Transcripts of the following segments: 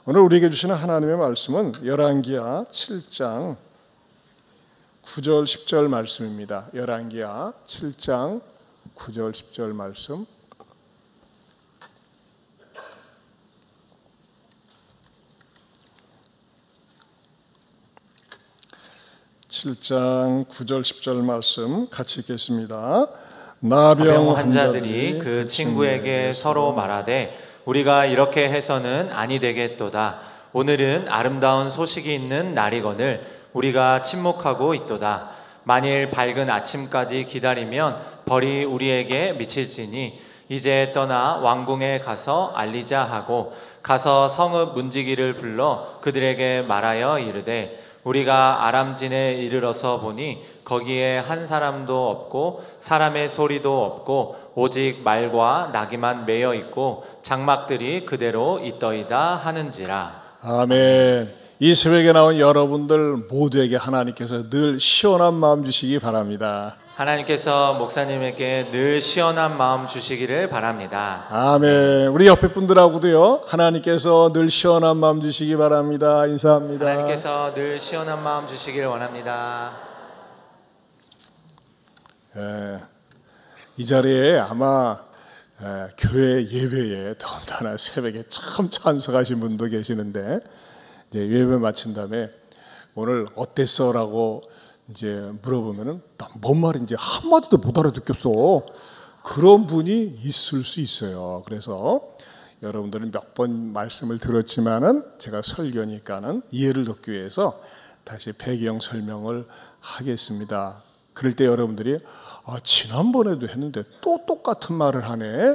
오늘 우리에게 주시는 하나님의 말씀은 열왕기하 7장 9절 10절 말씀입니다. 열왕기하 7장 9절 10절 말씀. (7장 9절 10절) 말씀 같이 읽겠습니다. 나병 환자들이 그 친구에게 서로 말하되 우리가 이렇게 해서는 아니 되겠도다. 오늘은 아름다운 소식이 있는 날이거늘 우리가 침묵하고 있도다. 만일 밝은 아침까지 기다리면 벌이 우리에게 미칠지니 이제 떠나 왕궁에 가서 알리자 하고 가서 성읍 문지기를 불러 그들에게 말하여 이르되 우리가 아람진에 이르러서 보니 거기에 한 사람도 없고 사람의 소리도 없고 오직 말과 나귀만 매여 있고 장막들이 그대로 있더이다 하는지라. 아멘. 이 새벽에 나온 여러분들 모두에게 하나님께서 늘 시원한 마음 주시기 바랍니다. 하나님께서 목사님에게 늘 시원한 마음 주시기를 바랍니다. 아멘. 우리 옆에 분들하고도요, 하나님께서 늘 시원한 마음 주시기 바랍니다. 인사합니다. 하나님께서 늘 시원한 마음 주시기를 원합니다. 이 자리에 아마 교회 예배에 더군다나 새벽에 참 참석하신 분도 계시는데, 이제 예배 마친 다음에 오늘 어땠어? 라고 이제 물어보면은 뭔 말인지 한마디도 못 알아듣겠어. 그런 분이 있을 수 있어요. 그래서 여러분들은 몇 번 말씀을 들었지만은 제가 설교니까는 이해를 돕기 위해서 다시 배경 설명을 하겠습니다. 그럴 때 여러분들이 지난번에도 했는데 또 똑같은 말을 하네.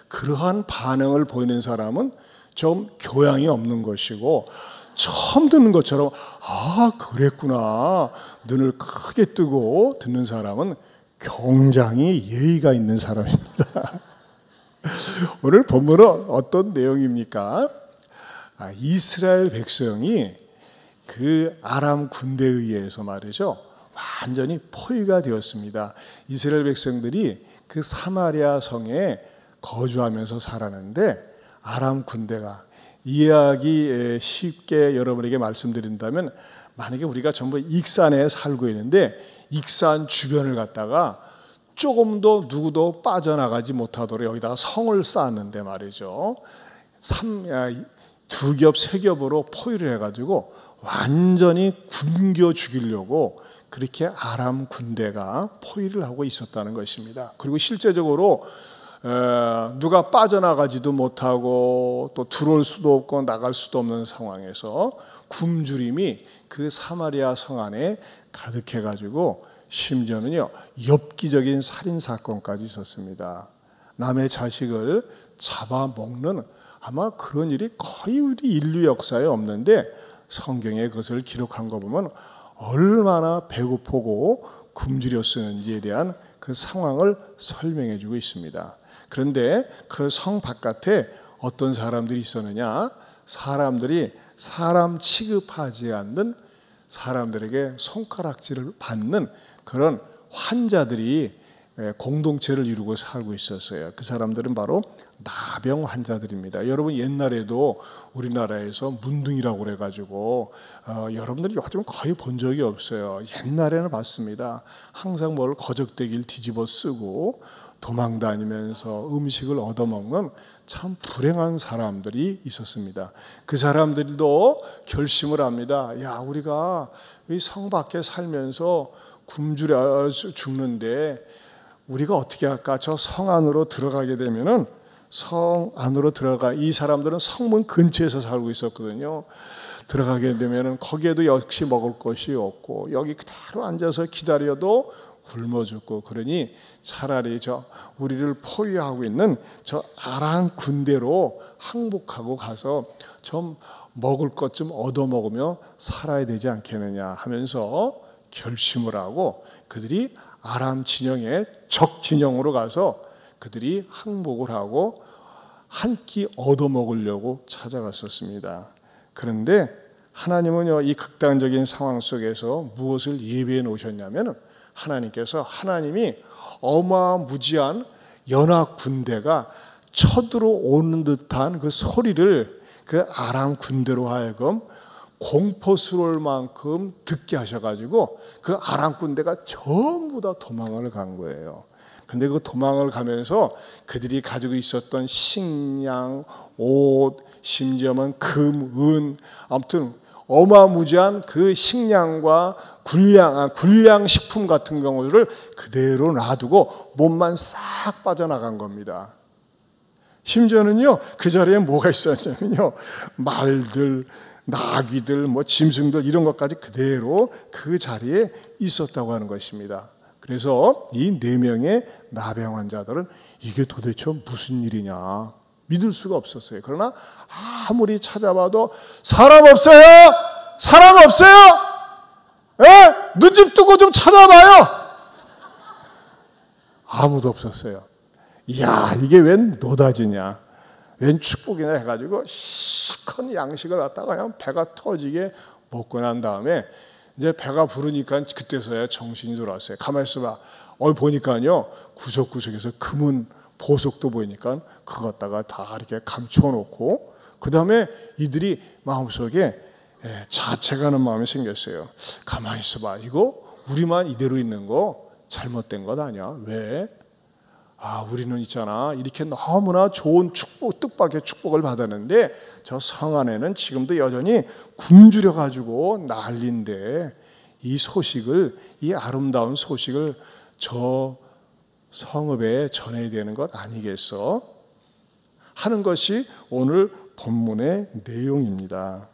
그러한 반응을 보이는 사람은 좀 교양이 없는 것이고, 처음 듣는 것처럼 그랬구나 눈을 크게 뜨고 듣는 사람은 굉장히 예의가 있는 사람입니다. 오늘 본문은 어떤 내용입니까? 이스라엘 백성이 그 아람 군대에 의해서 말이죠, 완전히 포위가 되었습니다. 이스라엘 백성들이 그 사마리아 성에 거주하면서 살았는데 아람 군대가, 이야기 쉽게 여러분에게 말씀드린다면, 만약에 우리가 전부 익산에 살고 있는데 익산 주변을 갖다가 조금 더 누구도 빠져나가지 못하도록 여기다가 성을 쌓았는데 말이죠, 두 겹, 세 겹으로 포위를 해가지고 완전히 굶겨 죽이려고 그렇게 아람 군대가 포위를 하고 있었다는 것입니다. 그리고 실제적으로 누가 빠져나가지도 못하고 또 들어올 수도 없고 나갈 수도 없는 상황에서 굶주림이 그 사마리아 성 안에 가득해가지고 심지어는요, 엽기적인 살인사건까지 있었습니다. 남의 자식을 잡아먹는, 아마 그런 일이 거의 우리 인류 역사에 없는데 성경에 그것을 기록한 거 보면 얼마나 배고프고 굶주렸었는지에 대한 그 상황을 설명해 주고 있습니다. 그런데 그 성 바깥에 어떤 사람들이 있었느냐? 사람들이 사람 취급하지 않는, 사람들에게 손가락질을 받는 그런 환자들이 공동체를 이루고 살고 있었어요. 그 사람들은 바로 나병 환자들입니다. 여러분, 옛날에도 우리나라에서 문둥이라고 그래가지고 여러분들이 요즘 거의 본 적이 없어요. 옛날에는 봤습니다. 항상 뭘 거적대기를 뒤집어 쓰고 도망 다니면서 음식을 얻어먹는 참 불행한 사람들이 있었습니다. 그 사람들도 결심을 합니다. 우리가 이 성 밖에 살면서 굶주려 죽는데 우리가 어떻게 할까? 저 성 안으로 들어가게 되면은, 성 안으로 이 사람들은 성문 근처에서 살고 있었거든요. 들어가게 되면은 거기에도 역시 먹을 것이 없고 여기 그대로 앉아서 기다려도 굶어 죽고, 그러니 차라리 우리를 포위하고 있는 저 아람 군대로 항복하고 가서 좀 먹을 것 좀 얻어 먹으며 살아야 되지 않겠느냐 하면서 결심을 하고 그들이 아람 진영의 적 진영으로 가서 그들이 항복을 하고 한 끼 얻어 먹으려고 찾아갔었습니다. 그런데 하나님은요, 이 극단적인 상황 속에서 무엇을 예비해 놓으셨냐면, 하나님이 어마무지한 연합 군대가 쳐들어오는 듯한 그 소리를 그 아람 군대로 하여금 공포스러울 만큼 듣게 하셔가지고 그 아람 군대가 전부 다 도망을 간 거예요. 근데 그 도망을 가면서 그들이 가지고 있었던 식량, 옷, 심지어는 금, 은, 아무튼 어마무지한 그 식량과 군량 식품 같은 경우를 그대로 놔두고 몸만 싹 빠져나간 겁니다. 심지어는요, 그 자리에 뭐가 있었냐면요, 말들, 나귀들, 짐승들 이런 것까지 그대로 그 자리에 있었다고 하는 것입니다. 그래서 이 4명의 나병 환자들은 이게 도대체 무슨 일이냐 믿을 수가 없었어요. 그러나 아무리 찾아봐도 사람 없어요. 사람 없어요. 눈 좀 뜨고 좀 찾아봐요. 아무도 없었어요. 이야, 이게 웬 노다지냐, 웬 축복이냐 해가지고 시큰 양식을 갖다가 그냥 배가 터지게 먹고 난 다음에 이제 배가 부르니까 그때서야 정신이 돌아왔어요. 가만히 있어봐. 보니까요, 구석구석에서 금은 보석도 보이니까 그거 갖다가 다 이렇게 감춰놓고, 그 다음에 이들이 마음속에 자책하는 마음이 생겼어요. 가만히 있어봐. 이거 우리만 이대로 있는 거 잘못된 것 아니야? 왜? 우리는 있잖아, 이렇게 너무나 좋은 축복, 뜻밖의 축복을 받았는데 저 성 안에는 지금도 여전히 굶주려 가지고 난리인데 이 소식을, 이 아름다운 소식을 저 성읍에 전해야 되는 것 아니겠어? 하는 것이 오늘 본문의 내용입니다.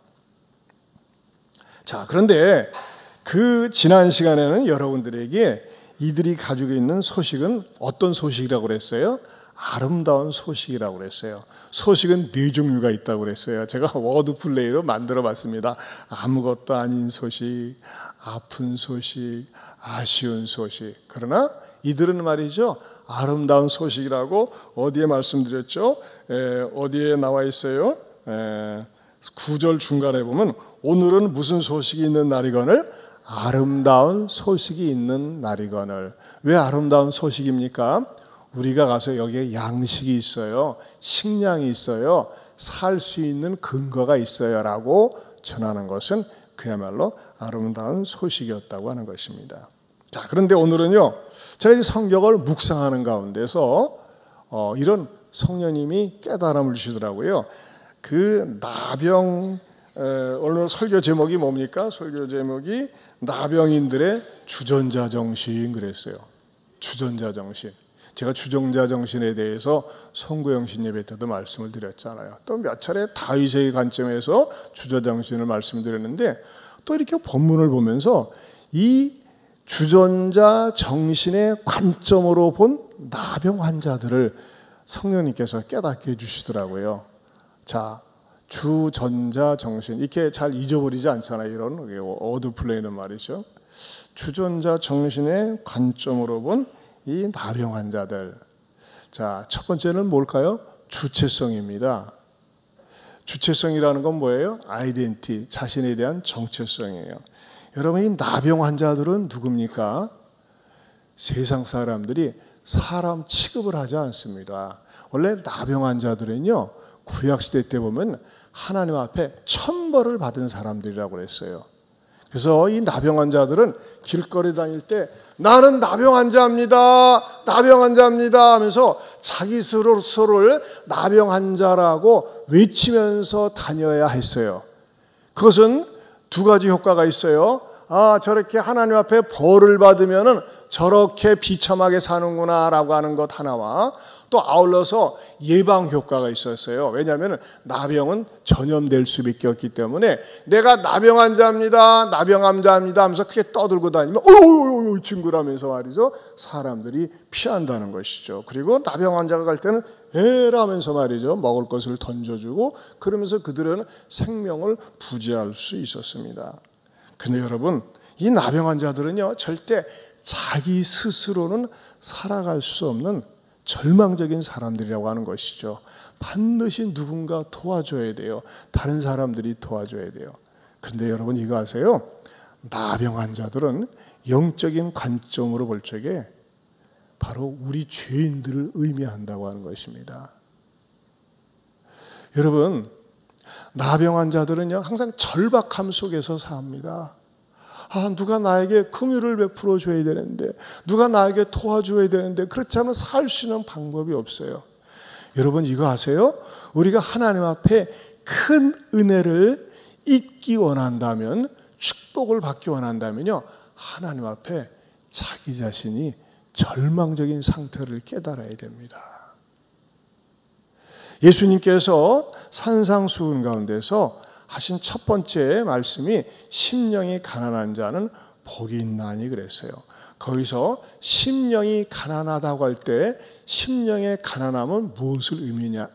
자, 그런데 그 지난 시간에는 여러분들에게 이들이 가지고 있는 소식은 어떤 소식이라고 그랬어요? 아름다운 소식이라고 그랬어요. 소식은 4종류가 있다고 그랬어요. 제가 워드 플레이로 만들어 봤습니다. 아무것도 아닌 소식, 아픈 소식, 아쉬운 소식. 그러나 이들은 말이죠, 아름다운 소식이라고 어디에 말씀드렸죠? 어디에 나와 있어요? 9절 중간에 보면 오늘은 무슨 소식이 있는 날이거늘? 아름다운 소식이 있는 날이거늘. 왜 아름다운 소식입니까? 우리가 가서 여기에 양식이 있어요, 식량이 있어요, 살 수 있는 근거가 있어요 라고 전하는 것은 그야말로 아름다운 소식이었다고 하는 것입니다. 자, 그런데 오늘은요, 제가 이 성경을 묵상하는 가운데서 이런 성령님이 깨달음을 주시더라고요. 그 나병, 오늘 설교 제목이 뭡니까? 설교 제목이 나병인들의 주전자 정신 그랬어요. 주전자 정신. 제가 주전자 정신에 대해서 송구영신 예배 때도 말씀을 드렸잖아요. 또 몇 차례 다윗의 관점에서 주전자 정신을 말씀드렸는데, 또 이렇게 본문을 보면서 이 주전자 정신의 관점으로 본 나병 환자들을 성령님께서 깨닫게 해주시더라고요. 자, 주전자 정신, 이렇게 잘 잊어버리지 않잖아요. 이런 어드 플레이는 말이죠. 주전자 정신의 관점으로 본 이 나병 환자들. 자, 첫 번째는 뭘까요? 주체성입니다. 주체성이라는 건 뭐예요? 아이덴티, 자신에 대한 정체성이에요. 여러분, 이 나병 환자들은 누굽니까? 세상 사람들이 사람 취급을 하지 않습니다. 원래 나병 환자들은요, 구약시대 때 보면 하나님 앞에 천벌을 받은 사람들이라고 그랬어요. 그래서 이 나병 환자들은 길거리 다닐 때 나는 나병 환자입니다, 나병 환자입니다 하면서 자기 스스로를 나병 환자라고 외치면서 다녀야 했어요. 그것은 두 가지 효과가 있어요. 저렇게 하나님 앞에 벌을 받으면은 저렇게 비참하게 사는구나 라고 하는 것 하나와, 또 아울러서 예방 효과가 있었어요. 왜냐하면 나병은 전염될 수밖에 없기 때문에 내가 나병 환자입니다, 나병 환자입니다 하면서 크게 떠들고 다니면 어이 친구라면서 말이죠, 사람들이 피한다는 것이죠. 그리고 나병 환자가 갈 때는 에라면서 말이죠, 먹을 것을 던져주고, 그러면서 그들은 생명을 부지할 수 있었습니다. 근데 여러분, 이 나병 환자들은요, 절대 자기 스스로는 살아갈 수 없는 절망적인 사람들이라고 하는 것이죠. 반드시 누군가 도와줘야 돼요. 다른 사람들이 도와줘야 돼요. 그런데 여러분, 이거 아세요? 나병 환자들은 영적인 관점으로 볼 적에 바로 우리 죄인들을 의미한다고 하는 것입니다. 여러분, 나병 환자들은요, 항상 절박함 속에서 삽니다. 누가 나에게 긍휼을 베풀어 줘야 되는데, 누가 나에게 도와줘야 되는데, 그렇지 않으면 살 수 있는 방법이 없어요. 여러분 이거 아세요? 우리가 하나님 앞에 큰 은혜를 잊기 원한다면, 축복을 받기 원한다면요, 하나님 앞에 자기 자신이 절망적인 상태를 깨달아야 됩니다. 예수님께서 산상수훈 가운데서 하신 첫 번째 말씀이 심령이 가난한 자는 복이 있나니 그랬어요. 거기서 심령이 가난하다고 할 때 심령의 가난함은 무엇을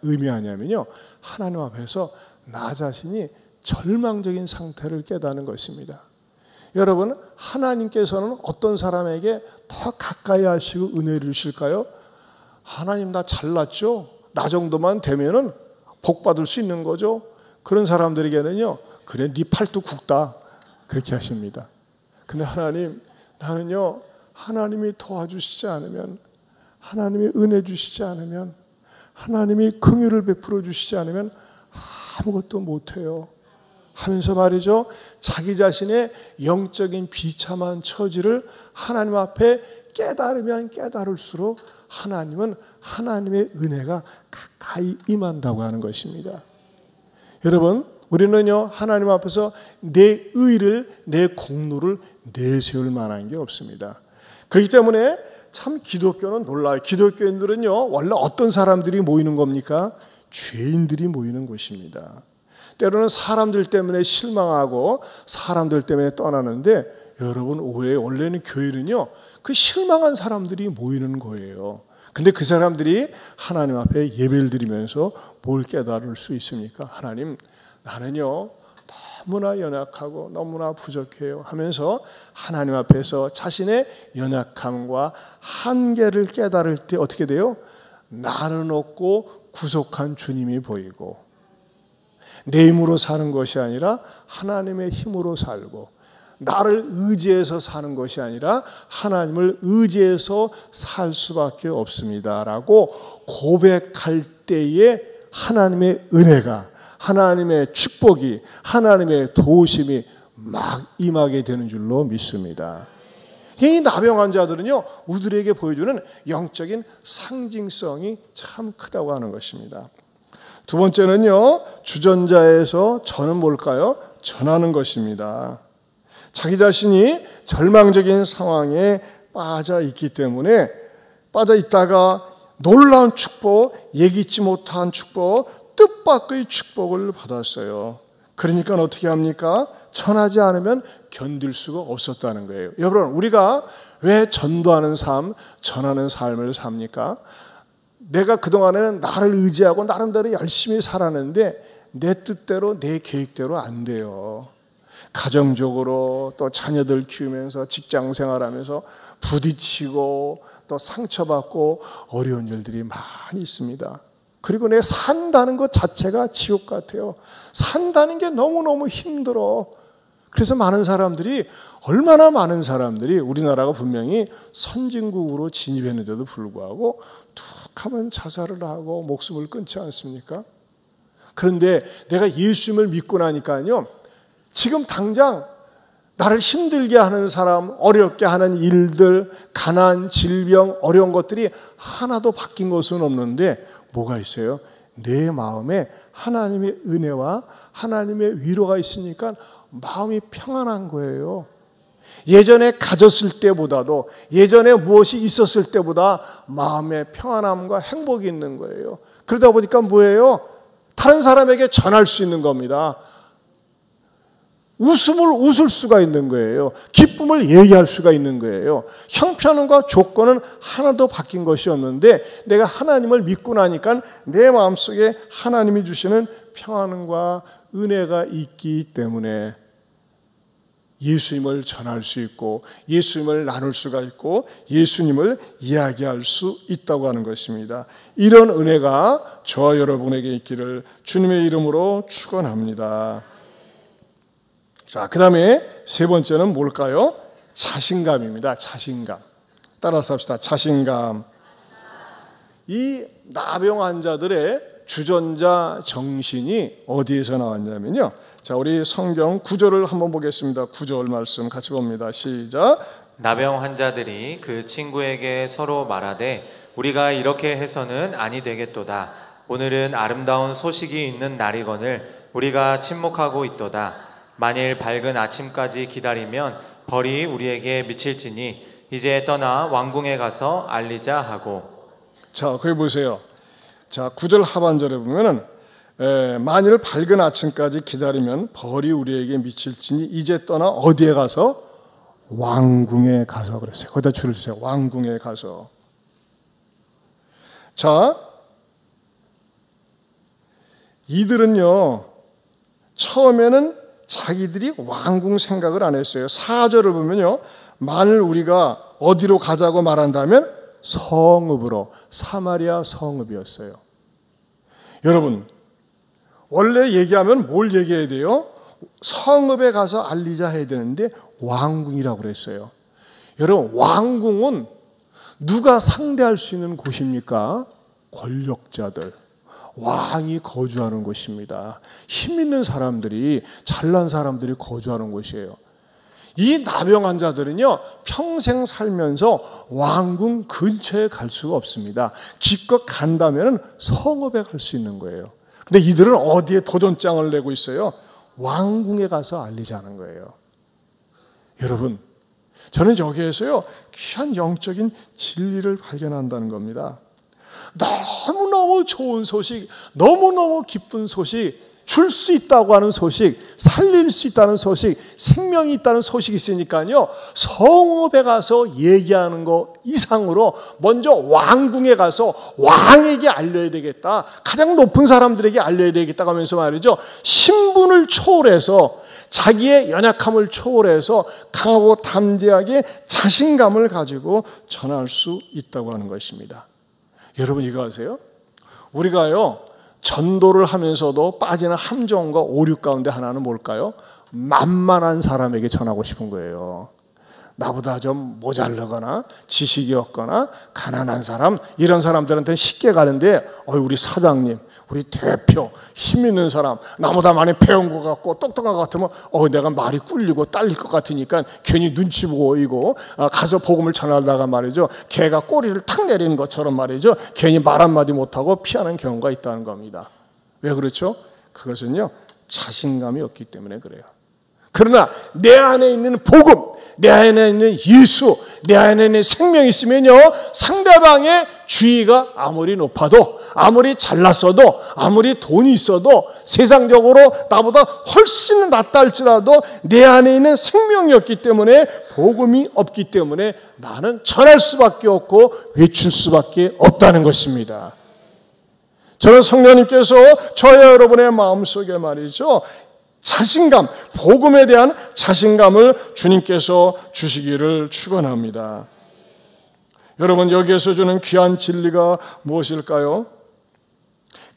의미하냐면요, 하나님 앞에서 나 자신이 절망적인 상태를 깨닫는 것입니다. 여러분, 하나님께서는 어떤 사람에게 더 가까이 하시고 은혜를 주실까요? 하나님 나 잘났죠? 나 정도만 되면은 복 받을 수 있는 거죠. 그런 사람들에게는요, 그래 네 팔뚝 굵다 그렇게 하십니다. 근데 하나님, 나는요, 하나님이 도와주시지 않으면, 하나님이 은혜 주시지 않으면, 하나님이 긍휼을 베풀어 주시지 않으면 아무것도 못해요 하면서 말이죠, 자기 자신의 영적인 비참한 처지를 하나님 앞에 깨달으면 깨달을수록 하나님은 하나님의 은혜가 가까이 임한다고 하는 것입니다. 여러분, 우리는요, 하나님 앞에서 내 의를, 내 공로를 내세울 만한 게 없습니다. 그렇기 때문에 참 기독교는 놀라요. 기독교인들은요, 원래 어떤 사람들이 모이는 겁니까? 죄인들이 모이는 곳입니다. 때로는 사람들 때문에 실망하고 사람들 때문에 떠나는데, 여러분 오해요. 원래는 교회는요, 그 실망한 사람들이 모이는 거예요. 근데 그 사람들이 하나님 앞에 예배를 드리면서 뭘 깨달을 수 있습니까? 하나님, 나는요 너무나 연약하고 너무나 부족해요 하면서 하나님 앞에서 자신의 연약함과 한계를 깨달을 때 어떻게 돼요? 나는 없고 구속한 주님이 보이고, 내 힘으로 사는 것이 아니라 하나님의 힘으로 살고, 나를 의지해서 사는 것이 아니라 하나님을 의지해서 살 수밖에 없습니다라고 고백할 때에 하나님의 은혜가, 하나님의 축복이, 하나님의 도우심이 막 임하게 되는 줄로 믿습니다. 이 나병 환자들은요, 우리들에게 보여주는 영적인 상징성이 참 크다고 하는 것입니다. 두 번째는요, 주전자에서 전은 뭘까요? 전하는 것입니다. 자기 자신이 절망적인 상황에 빠져 있기 때문에, 빠져 있다가 놀라운 축복, 예기치 못한 축복, 뜻밖의 축복을 받았어요. 그러니까 어떻게 합니까? 전하지 않으면 견딜 수가 없었다는 거예요. 여러분, 우리가 왜 전도하는 삶, 전하는 삶을 삽니까? 내가 그동안에는 나를 의지하고 나름대로 열심히 살았는데 내 뜻대로, 내 계획대로 안 돼요. 가정적으로, 또 자녀들 키우면서, 직장 생활하면서 부딪히고 또 상처받고 어려운 일들이 많이 있습니다. 그리고 내 산다는 것 자체가 지옥 같아요. 산다는 게 너무너무 힘들어. 그래서 얼마나 많은 사람들이 우리나라가 분명히 선진국으로 진입했는데도 불구하고 툭 하면 자살을 하고 목숨을 끊지 않습니까? 그런데 내가 예수님을 믿고 나니까요, 지금 당장 나를 힘들게 하는 사람, 어렵게 하는 일들, 가난, 질병, 어려운 것들이 하나도 바뀐 것은 없는데 뭐가 있어요? 내 마음에 하나님의 은혜와 하나님의 위로가 있으니까 마음이 평안한 거예요. 예전에 가졌을 때보다도, 예전에 무엇이 있었을 때보다 마음의 평안함과 행복이 있는 거예요. 그러다 보니까 뭐예요? 다른 사람에게 전할 수 있는 겁니다. 웃음을 웃을 수가 있는 거예요. 기쁨을 얘기할 수가 있는 거예요. 형편과 조건은 하나도 바뀐 것이 없는데 내가 하나님을 믿고 나니까 내 마음속에 하나님이 주시는 평안과 은혜가 있기 때문에 예수님을 전할 수 있고, 예수님을 나눌 수가 있고, 예수님을 이야기할 수 있다고 하는 것입니다. 이런 은혜가 저와 여러분에게 있기를 주님의 이름으로 축원합니다. 자, 그 다음에 세 번째는 뭘까요? 자신감입니다. 자신감. 따라서 합시다. 자신감. 이 나병 환자들의 주전자 정신이 어디에서 나왔냐면요. 자, 우리 성경 구절을 한번 보겠습니다. 9절 말씀 같이 봅니다. 시작. 나병 환자들이 그 친구에게 서로 말하되 우리가 이렇게 해서는 아니 되겠도다. 오늘은 아름다운 소식이 있는 날이거늘 우리가 침묵하고 있도다. 만일 밝은 아침까지 기다리면 벌이 우리에게 미칠지니 이제 떠나 왕궁에 가서 알리자 하고. 자, 거기 보세요. 자, 9절 하반절에 보면은 만일 밝은 아침까지 기다리면 벌이 우리에게 미칠지니 이제 떠나 어디에 가서? 왕궁에 가서 그랬어요. 거기다 줄을 주세요. 왕궁에 가서. 자, 이들은요 처음에는 자기들이 왕궁 생각을 안 했어요. 4절을 보면요, 만일 우리가 어디로 가자고 말한다면 성읍으로, 사마리아 성읍이었어요. 여러분, 원래 얘기하면 뭘 얘기해야 돼요? 성읍에 가서 알리자 해야 되는데 왕궁이라고 그랬어요. 여러분, 왕궁은 누가 상대할 수 있는 곳입니까? 권력자들, 왕이 거주하는 곳입니다. 힘 있는 사람들이, 잘난 사람들이 거주하는 곳이에요. 이 나병 환자들은요 평생 살면서 왕궁 근처에 갈 수가 없습니다. 기껏 간다면 성읍에 갈 수 있는 거예요. 근데 이들은 어디에 도전장을 내고 있어요? 왕궁에 가서 알리자는 거예요. 여러분, 저는 여기에서요 귀한 영적인 진리를 발견한다는 겁니다. 너무너무 좋은 소식, 너무너무 기쁜 소식, 줄 수 있다고 하는 소식, 살릴 수 있다는 소식, 생명이 있다는 소식이 있으니까요 성읍에 가서 얘기하는 거 이상으로 먼저 왕궁에 가서 왕에게 알려야 되겠다, 가장 높은 사람들에게 알려야 되겠다 하면서 말이죠, 신분을 초월해서, 자기의 연약함을 초월해서 강하고 담대하게 자신감을 가지고 전할 수 있다고 하는 것입니다. 여러분, 이거 아세요? 우리가요 전도를 하면서도 빠지는 함정과 오류 가운데 하나는 뭘까요? 만만한 사람에게 전하고 싶은 거예요. 나보다 좀 모자르거나 지식이 없거나 가난한 사람, 이런 사람들한테는 쉽게 가는데 우리 사장님, 우리 대표, 힘 있는 사람, 나보다 많이 배운 것 같고 똑똑한 것 같으면 내가 말이 꿀리고 딸릴 것 같으니까 괜히 눈치 보이고 가서 복음을 전하다가 말이죠, 개가 꼬리를 탁 내리는 것처럼 말이죠, 괜히 말 한마디 못하고 피하는 경우가 있다는 겁니다. 왜 그렇죠? 그것은요 자신감이 없기 때문에 그래요. 그러나 내 안에 있는 복음, 내 안에 있는 예수, 내 안에 있는 생명이 있으면요 상대방의 주의가 아무리 높아도, 아무리 잘났어도, 아무리 돈이 있어도, 세상적으로 나보다 훨씬 낫다 할지라도 내 안에 있는 생명이 없기 때문에, 복음이 없기 때문에 나는 전할 수밖에 없고 외칠 수밖에 없다는 것입니다. 저는 성령님께서 저와 여러분의 마음속에 말이죠 자신감, 복음에 대한 자신감을 주님께서 주시기를 축원합니다. 여러분, 여기에서 주는 귀한 진리가 무엇일까요?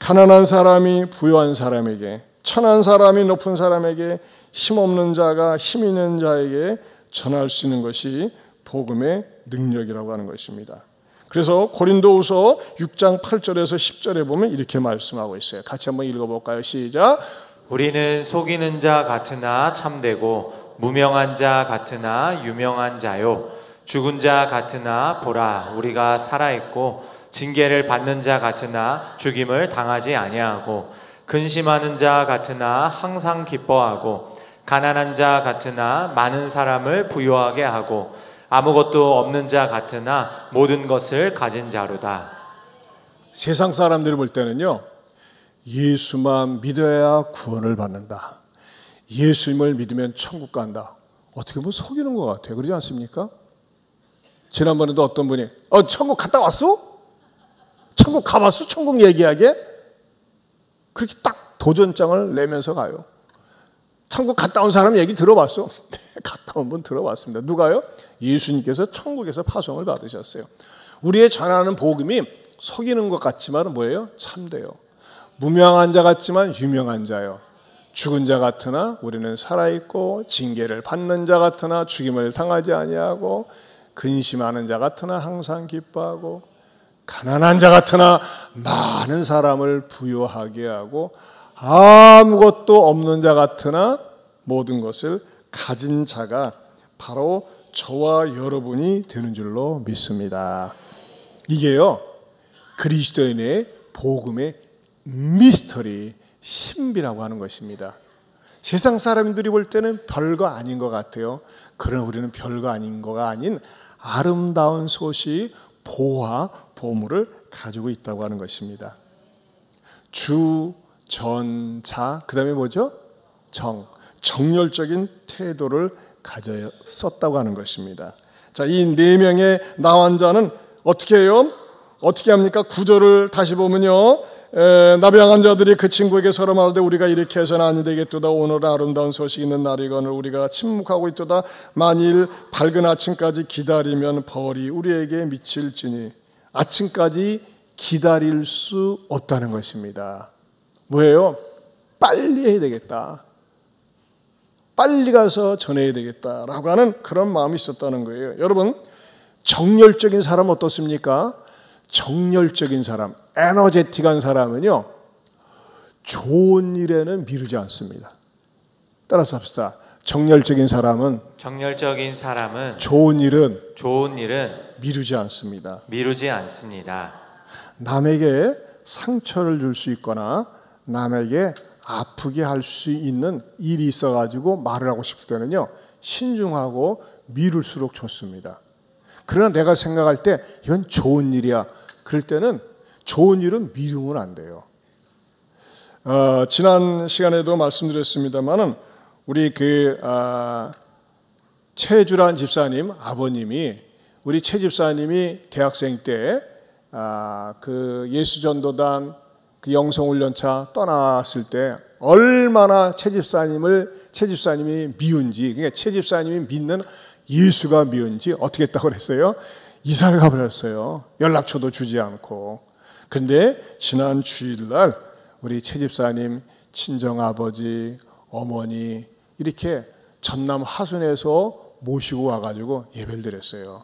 가난한 사람이 부유한 사람에게, 천한 사람이 높은 사람에게, 힘없는 자가 힘 있는 자에게 전할 수 있는 것이 복음의 능력이라고 하는 것입니다. 그래서 고린도후서 6장 8절에서 10절에 보면 이렇게 말씀하고 있어요. 같이 한번 읽어볼까요? 시작. 우리는 속이는 자 같으나 참되고 무명한 자 같으나 유명한 자요, 죽은 자 같으나 보라 우리가 살아있고, 징계를 받는 자 같으나 죽임을 당하지 아니하고, 근심하는 자 같으나 항상 기뻐하고, 가난한 자 같으나 많은 사람을 부유하게 하고, 아무것도 없는 자 같으나 모든 것을 가진 자로다. 세상 사람들이 볼 때는요 예수만 믿어야 구원을 받는다, 예수님을 믿으면 천국 간다, 어떻게 보면 속이는 것 같아요. 그러지 않습니까? 지난번에도 어떤 분이 천국 갔다 왔어? 천국 가봤어? 천국 얘기하게? 그렇게 딱 도전장을 내면서 가요. 천국 갔다 온 사람 얘기 들어봤어? 네, 갔다 온 분 들어봤습니다. 누가요? 예수님께서 천국에서 파송을 받으셨어요. 우리의 전하는 복음이 속이는 것 같지만 뭐예요? 참돼요. 무명한 자 같지만 유명한 자요, 죽은 자 같으나 우리는 살아있고, 징계를 받는 자 같으나 죽임을 당하지 아니하고, 근심하는 자 같으나 항상 기뻐하고, 가난한 자 같으나 많은 사람을 부유하게 하고 아무것도 없는 자 같으나 모든 것을 가진 자가 바로 저와 여러분이 되는 줄로 믿습니다. 이게요, 그리스도인의 복음의 미스터리, 신비라고 하는 것입니다. 세상 사람들이 볼 때는 별거 아닌 것 같아요. 그러나 우리는 별거 아닌 거가 아닌 아름다운 소식, 보화, 보물을 가지고 있다고 하는 것입니다. 주, 전, 자, 그 다음에 뭐죠? 정열적인 태도를 가졌었다고 하는 것입니다. 자, 이 네 명의 나환자는 어떻게 해요? 어떻게 합니까? 9절을 다시 보면요, 나병한 자들이 그 친구에게 서로 말하되 우리가 이렇게 해서는 아니 되겠도다. 오늘 아름다운 소식 있는 날이거늘 우리가 침묵하고 있도다. 만일 밝은 아침까지 기다리면 벌이 우리에게 미칠지니. 아침까지 기다릴 수 없다는 것입니다. 뭐예요? 빨리 해야 되겠다. 빨리 가서 전해야 되겠다라고 하는 그런 마음이 있었다는 거예요. 여러분, 정열적인 사람 어떻습니까? 정열적인 사람, 에너제틱한 사람은요, 좋은 일에는 미루지 않습니다. 따라서 합시다. 정열적인 사람은 좋은 일은 미루지 않습니다. 남에게 상처를 줄 수 있거나 남에게 아프게 할 수 있는 일이 있어가지고 말을 하고 싶을 때는요, 신중하고 미룰수록 좋습니다. 그러나 내가 생각할 때 이건 좋은 일이야, 그럴 때는 좋은 일은 미루면 안 돼요. 지난 시간에도 말씀드렸습니다만은 우리 최주란 집사님 아버님이, 우리 최 집사님이 대학생 때 그 예수전도단 그 영성훈련차 떠났을 때 얼마나 최 집사님이 미운지, 그러니까 최 집사님이 믿는 예수가 미운지 어떻게 했다고 그랬어요? 이사를 가버렸어요. 연락처도 주지 않고. 근데 지난 주일날 우리 최 집사님 친정아버지, 어머니 이렇게 전남 하순에서 모시고 와가지고 예배를 드렸어요.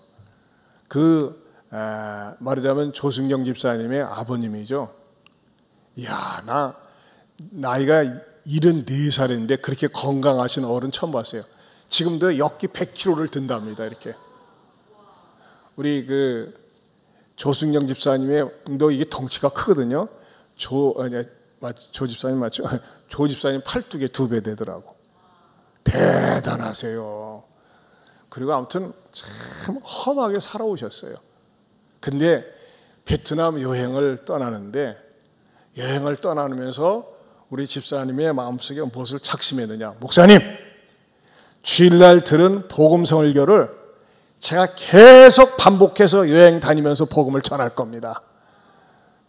말하자면 조승경 집사님의 아버님이죠. 이야, 나이가 74살인데 그렇게 건강하신 어른 처음 봤어요. 지금도 역기 100kg를 든답니다. 이렇게. 우리 조승경 집사님의, 너 이게 덩치가 크거든요. 조 집사님 맞죠? 조 집사님 팔뚝에 2배 되더라고. 대단하세요. 그리고 아무튼 참 험하게 살아오셨어요. 근데 베트남 여행을 떠나는데, 여행을 떠나면서 우리 집사님의 마음속에 무엇을 작심했느냐. 목사님, 주일날 들은 복음 설교를 제가 계속 반복해서 여행 다니면서 복음을 전할 겁니다.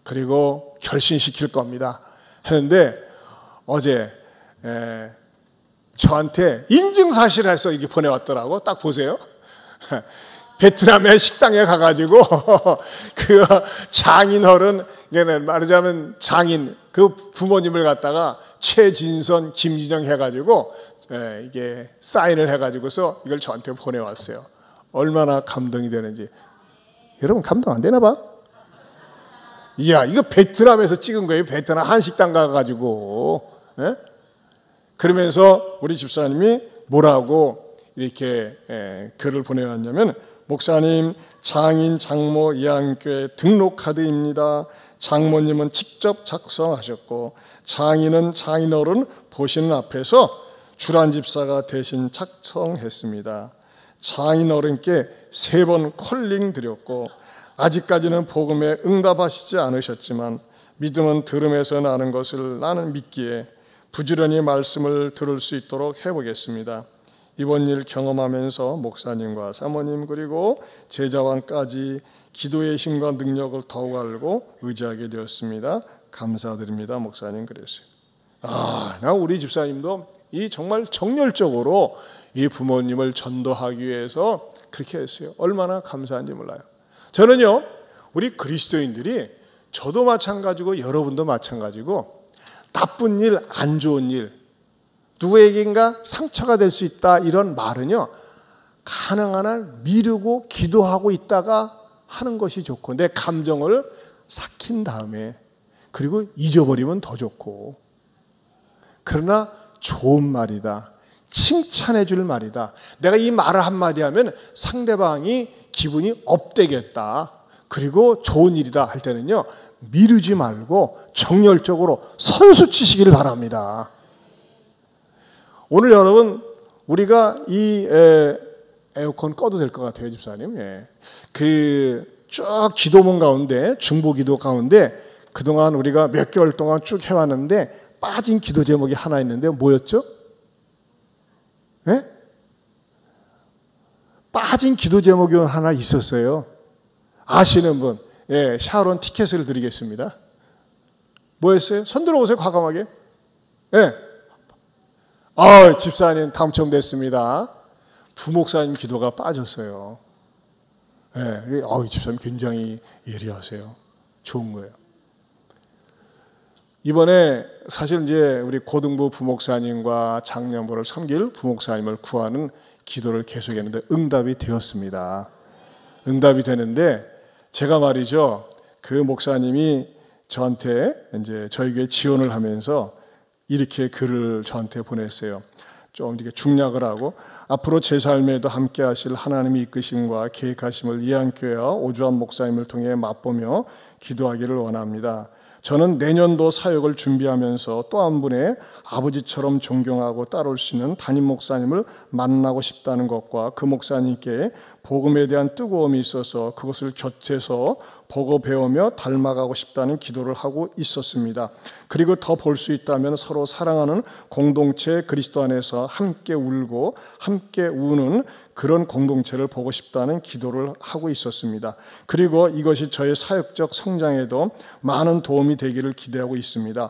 그리고 결신시킬 겁니다. 하는데 어제 저한테 인증사실을 해서 이렇게 보내왔더라고. 딱 보세요. 베트남의 식당에 가가지고 그 장인어른, 말하자면 장인, 그 부모님을 갖다가 최진선, 김진영 해가지고 이게 사인을 해가지고서 이걸 저한테 보내왔어요. 얼마나 감동이 되는지. 여러분 감동 안 되나 봐? 이야, 이거 베트남에서 찍은 거예요. 베트남 한식당 가가지고. 그러면서 우리 집사님이 뭐라고 이렇게 글을 보내왔냐면, 목사님, 장인 장모 이한교회 등록 카드입니다. 장모님은 직접 작성하셨고 장인은 장인어른 보시는 앞에서 주란 집사가 대신 작성했습니다. 장인어른께 3번 콜링 드렸고 아직까지는 복음에 응답하시지 않으셨지만 믿음은 들음에서 나는 것을 나는 믿기에 부지런히 말씀을 들을 수 있도록 해보겠습니다. 이번 일 경험하면서 목사님과 사모님 그리고 제자wan까지 기도의 힘과 능력을 더욱 알고 의지하게 되었습니다. 감사드립니다. 목사님 그랬어요. 나 우리 집사님도 이 정말 정열적으로 이 부모님을 전도하기 위해서 그렇게 했어요. 얼마나 감사한지 몰라요. 저는요, 우리 그리스도인들이, 저도 마찬가지고 여러분도 마찬가지고, 나쁜 일, 안 좋은 일, 누구에게인가 상처가 될 수 있다, 이런 말은요, 가능한 한 미루고 기도하고 있다가 하는 것이 좋고 내 감정을 삭힌 다음에 그리고 잊어버리면 더 좋고 그러나 좋은 말이다. 칭찬해 줄 말이다. 내가 이 말을 한마디 하면 상대방이 기분이 업되겠다. 그리고 좋은 일이다 할 때는요. 미루지 말고 정열적으로 선수 치시기를 바랍니다. 오늘 여러분 우리가 이 에어컨 꺼도 될 것 같아요, 집사님. 예. 쭉 기도문 가운데 중보 기도 가운데 그동안 우리가 몇 개월 동안 쭉 해왔는데 빠진 기도 제목이 하나 있는데 뭐였죠? 예? 빠진 기도 제목이 하나 있었어요. 아시는 분, 예, 샤론 티켓을 드리겠습니다. 뭐였어요? 손 들어보세요, 과감하게. 예. 집사님 당첨됐습니다. 부목사님 기도가 빠졌어요. 예, 집사님 굉장히 예리하세요. 좋은 거예요. 이번에 사실 이제 우리 고등부 부목사님과 장년부를 섬길 부목사님을 구하는 기도를 계속했는데 응답이 되었습니다. 응답이 되는데 제가 말이죠. 그 목사님이 저한테 이제 저희 교회 지원을 하면서 이렇게 글을 저한테 보냈어요. 좀 이렇게 중략을 하고 앞으로 제 삶에도 함께 하실 하나님의 이끄심과 계획하심을 이한교회와 오주환 목사님을 통해 맛보며 기도하기를 원합니다. 저는 내년도 사역을 준비하면서 또 한 분의 아버지처럼 존경하고 따라올 수 있는 담임 목사님을 만나고 싶다는 것과 그 목사님께 복음에 대한 뜨거움이 있어서 그것을 곁에서 보고 배우며 닮아가고 싶다는 기도를 하고 있었습니다. 그리고 더 볼 수 있다면 서로 사랑하는 공동체 그리스도 안에서 함께 울고 함께 우는 그런 공동체를 보고 싶다는 기도를 하고 있었습니다. 그리고 이것이 저의 사역적 성장에도 많은 도움이 되기를 기대하고 있습니다.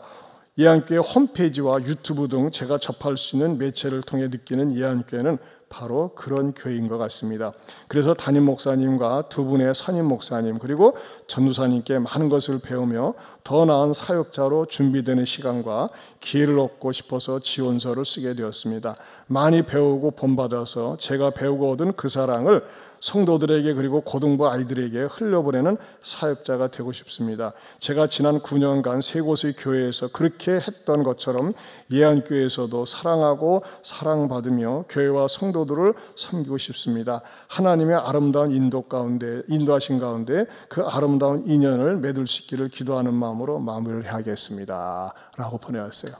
예한교회 홈페이지와 유튜브 등 제가 접할 수 있는 매체를 통해 느끼는 예한교회는 바로 그런 교회인 것 같습니다. 그래서 담임 목사님과 두 분의 선임 목사님 그리고 전도사님께 많은 것을 배우며 더 나은 사역자로 준비되는 시간과 기회를 얻고 싶어서 지원서를 쓰게 되었습니다. 많이 배우고 본받아서 제가 배우고 얻은 그 사랑을 성도들에게 그리고 고등부 아이들에게 흘려보내는 사역자가 되고 싶습니다. 제가 지난 9년간 세 곳의 교회에서 그렇게 했던 것처럼 예한교회에서도 사랑하고 사랑받으며 교회와 성도들을 섬기고 싶습니다. 하나님의 아름다운 인도하신 가운데 그 아름다운 인연을 맺을 수 있기를 기도하는 마음으로 마무리를 해야겠습니다. 라고 보내왔어요.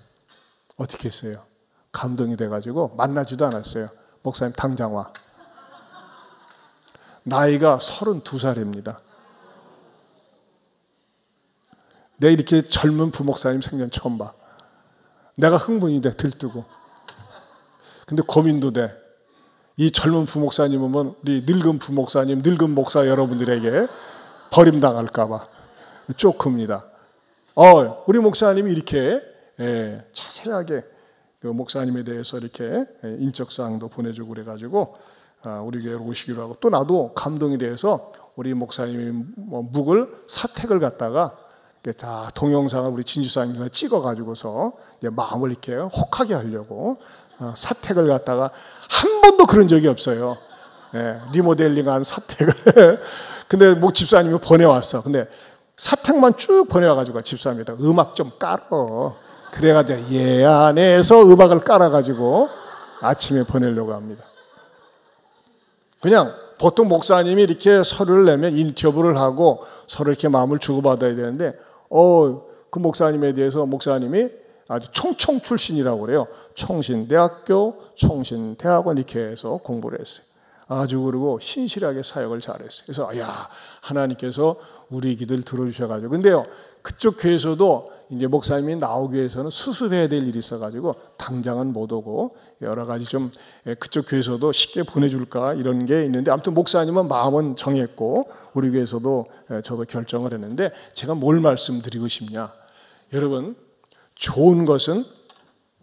어떻게 했어요? 감동이 돼가지고 만나지도 않았어요. 목사님 당장 와. 나이가 32살입니다. 내가 이렇게 젊은 부목사님 생전 처음 봐. 내가 흥분이 돼, 들뜨고. 근데 고민도 돼. 이 젊은 부목사님 오면 우리 늙은 부목사님, 늙은 목사 여러분들에게 버림당할까봐 쪼큽니다. 우리 목사님이 이렇게 자세하게 그 목사님에 대해서 이렇게 인적사항도 보내주고 그래가지고 우리 교회로 오시기로 하고 또 나도 감동이 돼서 우리 목사님이 묵을 사택을 갖다가 다 동영상을 우리 진주사님께서 찍어가지고서 마음을 이렇게 혹하게 하려고 사택을 갖다가 한 번도 그런 적이 없어요. 리모델링한 사택을. 근데 목 집사님이 보내왔어. 근데 사택만 쭉 보내와가지고 집사님에다 음악 좀 깔어. 그래가지고 예안에서 음악을 깔아가지고 아침에 보내려고 합니다. 그냥 보통 목사님이 이렇게 서류를 내면 인터뷰를 하고 서로 이렇게 마음을 주고받아야 되는데 그 목사님에 대해서 목사님이 아주 총총 출신이라고 그래요. 총신대학교, 총신대학원 이렇게 해서 공부를 했어요. 아주 그리고 신실하게 사역을 잘했어요. 그래서 하나님께서 우리 기도를 들어주셔가지고 근데요 그쪽 교회에서도 이제 목사님이 나오기 위해서는 수습해야 될 일이 있어가지고 당장은 못 오고 여러 가지 좀 그쪽 교회에서도 쉽게 보내줄까 이런 게 있는데 아무튼 목사님은 마음은 정했고 우리 교회에서도 저도 결정을 했는데 제가 뭘 말씀드리고 싶냐. 여러분 좋은 것은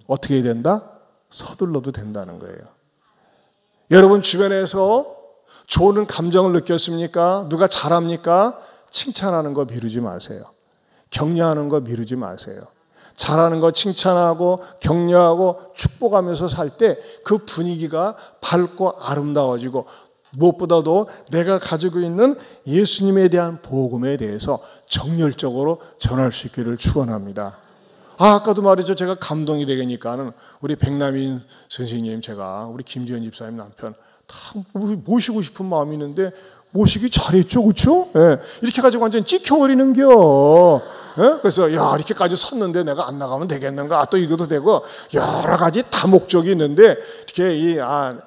어떻게 해야 된다? 서둘러도 된다는 거예요. 여러분 주변에서 좋은 감정을 느꼈습니까? 누가 잘합니까? 칭찬하는 거 미루지 마세요. 격려하는 거 미루지 마세요. 잘하는 거 칭찬하고 격려하고 축복하면서 살 때 그 분위기가 밝고 아름다워지고 무엇보다도 내가 가지고 있는 예수님에 대한 복음에 대해서 정열적으로 전할 수 있기를 축원합니다. 아까도 말이죠. 제가 감동이 되니까는 우리 백남인 선생님, 제가 우리 김지현 집사님 남편 다 모시고 싶은 마음이 있는데 모시기 잘했죠, 그렇죠? 예, 이렇게 가지고 완전 찍혀버리는겨. 예? 그래서 야, 이렇게까지 섰는데 내가 안 나가면 되겠는가? 또 이것도 되고 여러 가지 다목적이 있는데 이렇게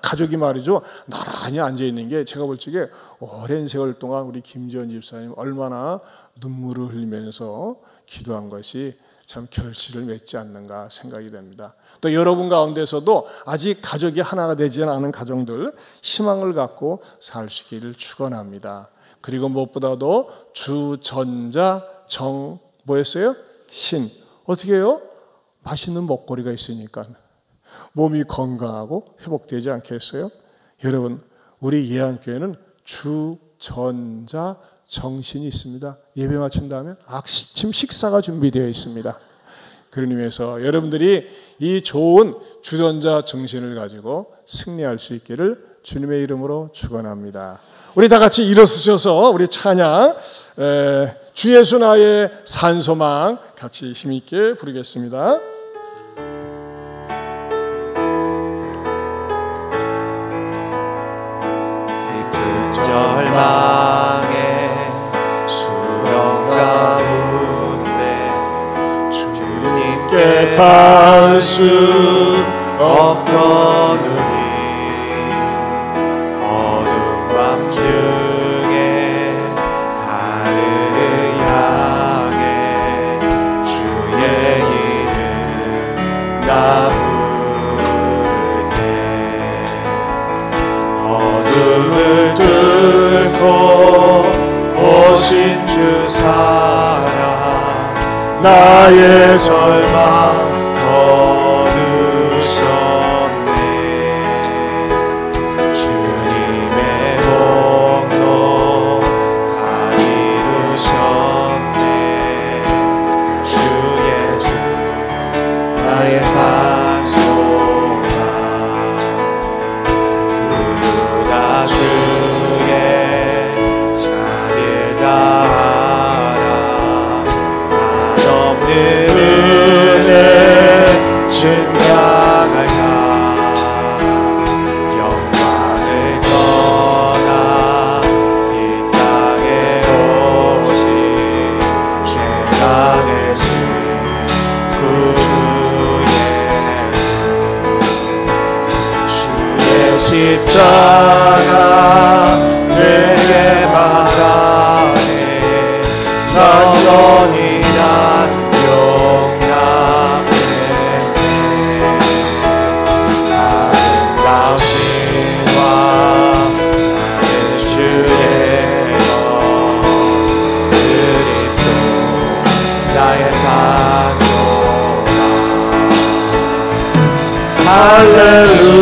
가족이 말이죠 나란히 앉아 있는 게 제가 볼 적에 오랜 세월 동안 우리 김지현 집사님 얼마나 눈물을 흘리면서 기도한 것이 참 결실을 맺지 않는가 생각이 됩니다. 또 여러분 가운데서도 아직 가족이 하나가 되지 않은 가정들 희망을 갖고 살 수 있기를 축원합니다. 그리고 무엇보다도 주전자 정 뭐였어요? 신. 어떻게 해요? 맛있는 먹거리가 있으니까 몸이 건강하고 회복되지 않겠어요? 여러분, 우리 예안교회는 주전자 정신이 있습니다. 예배 마친 다음에 아침 식사가 준비되어 있습니다. 그런 의미에서 여러분들이 이 좋은 주전자 정신을 가지고 승리할 수 있기를 주님의 이름으로 축원합니다. 우리 다 같이 일어서셔서 우리 찬양 주 예수 나의 산소망 같이 힘있게 부르겠습니다. 깊은 절망의 수렁 가운데 주님께 닿을 수 없거느니 어둠 밤중에 하늘을 향해 주의 이름 나 부를 때 어둠을 뚫고 오신 주 사랑 나의 절망 거두셨네. 주님의 공로 다 이루셨네. 주 예수 나의 산소망 누구나 주의 자비를 다하라. 한없는 은혜 증량하자. 영광을 떠나 이 땅에 오신 죄가 되신 구주 예수 주의 십자가 내게 바라네. 난 영원히 난 용납해. 아름다우신과 나는 주의 것 그리스도 나의 산소망.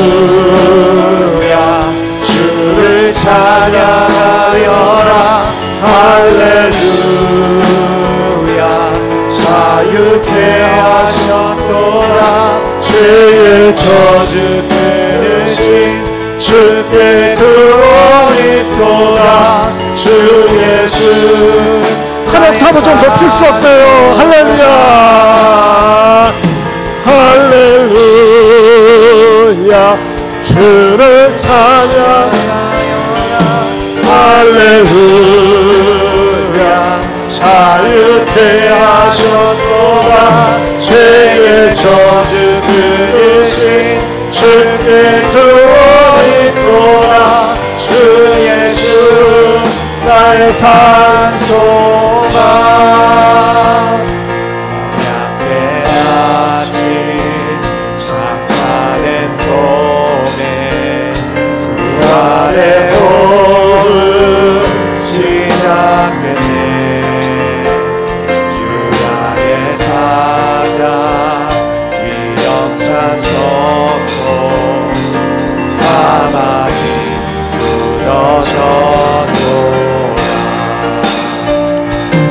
할렐루야 주를 찬양하여라. 할렐루야 자유케 하셨도다. 죄의 저주 끊으신 주께 구원있도다. 주 예수 하나 옥타브 좀 높일 수 없어요. 할렐루야 할렐루야 주를 찬양하여라. 할렐루야 자유케 하셨도다. 죄의 저주 끊으신 주께 구원있도다. 주 예수 나의 산소망. 양배 아침 장사된 봄에 부활의 오후 시작됐네. 유다의 사자 위력찬 선포 사망이 무너졌도다.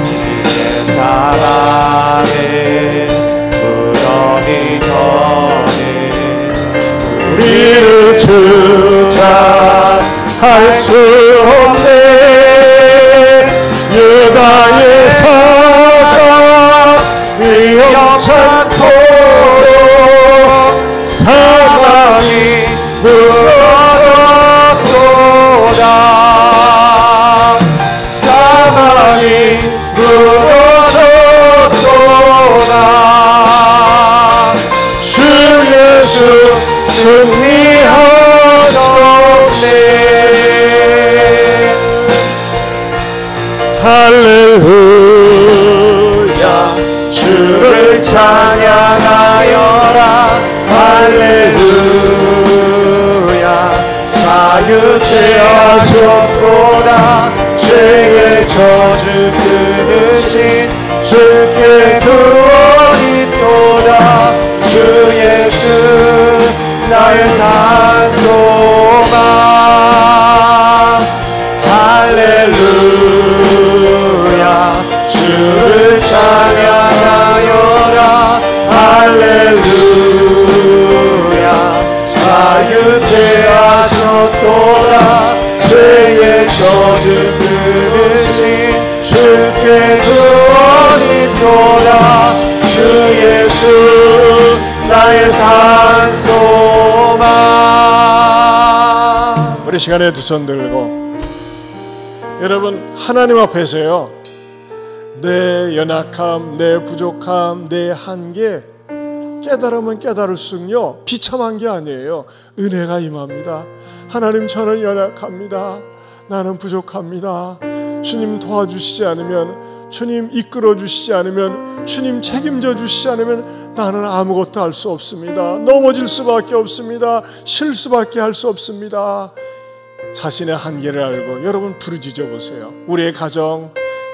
이제 사랑의 무덤이 더는 우리를 주장하여 알 수 없네. 유다의 사자 위험찮도록 사망이 무너졌도다. 사망이 무너졌도다. 주 예수 승리하셨네. 할렐루야. 주를 찬양하여라. 할렐루야. 자유케 하셨도다. 죄의 저주 끊으신 주께 구원이 있도다. 주 예수 나의 산소망. 할렐루야. 주를 찬양하여라. 할렐루야. 자유케 하셨도다. 죄의 저주 끊으신 주께 구원이 있도다. 주 예수 나의 산소망. 우리 시간에 두 손 들고 여러분 하나님 앞에서요, 내 연약함, 내 부족함, 내 한계 깨달으면 깨달을수록요 비참한 게 아니에요. 은혜가 임합니다. 하나님, 저는 연약합니다. 나는 부족합니다. 주님 도와주시지 않으면, 주님 이끌어 주시지 않으면, 주님 책임져 주시지 않으면 나는 아무것도 할 수 없습니다. 넘어질 수밖에 없습니다. 실수밖에 할 수 없습니다. 자신의 한계를 알고 여러분 부르짖어 보세요. 우리의 가정,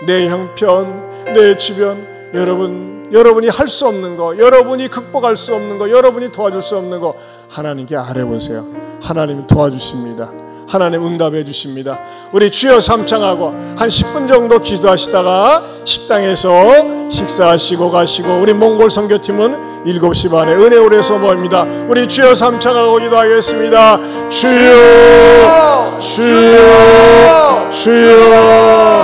내 형편, 내 주변, 여러분이 할 수 없는 거, 여러분이 극복할 수 없는 거, 여러분이 도와줄 수 없는 거 하나님께 아뢰보세요. 하나님 도와주십니다. 하나님 응답해 주십니다. 우리 주여 삼창하고 한 10분 정도 기도하시다가 식당에서 식사하시고 가시고, 우리 몽골 선교팀은 7시 반에 은혜홀에서 모입니다. 우리 주여 삼창하고 기도하겠습니다. 주여, 주여, 주여.